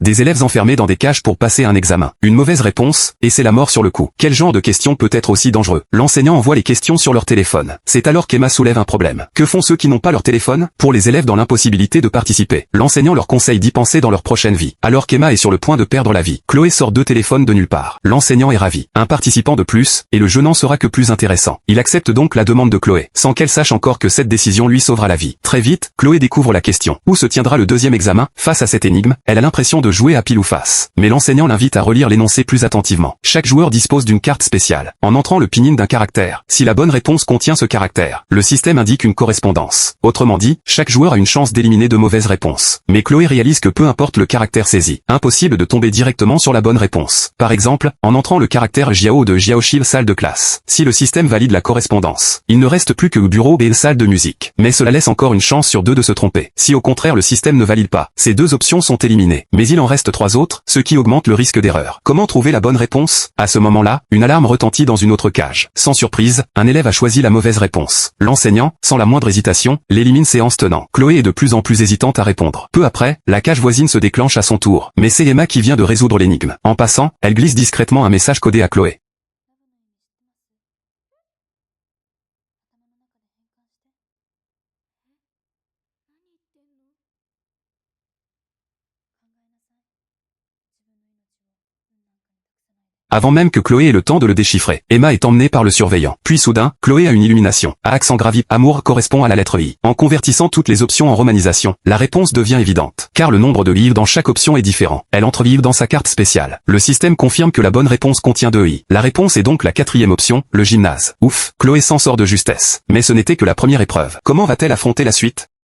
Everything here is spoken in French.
Des élèves enfermés dans des cages pour passer un examen. Une mauvaise réponse, et c'est la mort sur le coup. Quel genre de question peut être aussi dangereux? L'enseignant envoie les questions sur leur téléphone. C'est alors qu'Emma soulève un problème. Que font ceux qui n'ont pas leur téléphone? Pour les élèves dans l'impossibilité de participer, l'enseignant leur conseille d'y penser dans leur prochaine vie. Alors qu'Emma est sur le point de perdre la vie, Chloé sort 2 téléphones de nulle part. L'enseignant est ravi. Un participant de plus, et le jeu n'en sera que plus intéressant. Il accepte donc la demande de Chloé, sans qu'elle sache encore que cette décision lui sauvera la vie. Très vite, Chloé découvre la question. Où se tiendra le deuxième examen? Face à cette énigme, elle a l'impression de jouer à pile ou face. Mais l'enseignant l'invite à relire l'énoncé plus attentivement. Chaque joueur dispose d'une carte spéciale. En entrant le pinyin d'un caractère, si la bonne réponse contient ce caractère, le système indique une correspondance. Autrement dit, chaque joueur a une chance d'éliminer de mauvaises réponses. Mais Chloé réalise que peu importe le caractère saisi, impossible de tomber directement sur la bonne réponse. Par exemple, en entrant le caractère Jiao de Jiaoshil salle de classe. Si le système valide la correspondance, il ne reste plus que bureau et salle de musique. Mais cela laisse encore une chance sur 2 de se tromper. Si au contraire le système ne valide pas, ces 2 options sont éliminées. Mais il en reste 3 autres, ce qui augmente le risque d'erreur. Comment trouver la bonne réponse? À ce moment-là, une alarme retentit dans une autre cage. Sans surprise, un élève a choisi la mauvaise réponse. L'enseignant, sans la moindre hésitation, l'élimine séance tenant. Chloé est de plus en plus hésitante à répondre. Peu après, la cage voisine se déclenche à son tour. Mais c'est Emma qui vient de résoudre l'énigme. En passant, elle glisse discrètement un message codé à Chloé. Avant même que Chloé ait le temps de le déchiffrer, Emma est emmenée par le surveillant. Puis soudain, Chloé a une illumination. À accent gravi, amour correspond à la lettre I. En convertissant toutes les options en romanisation, la réponse devient évidente. Car le nombre de livres dans chaque option est différent. Elle entre livres dans sa carte spéciale. Le système confirme que la bonne réponse contient 2 I. La réponse est donc la 4e option, le gymnase. Ouf, Chloé s'en sort de justesse. Mais ce n'était que la première épreuve. Comment va-t-elle affronter la suite?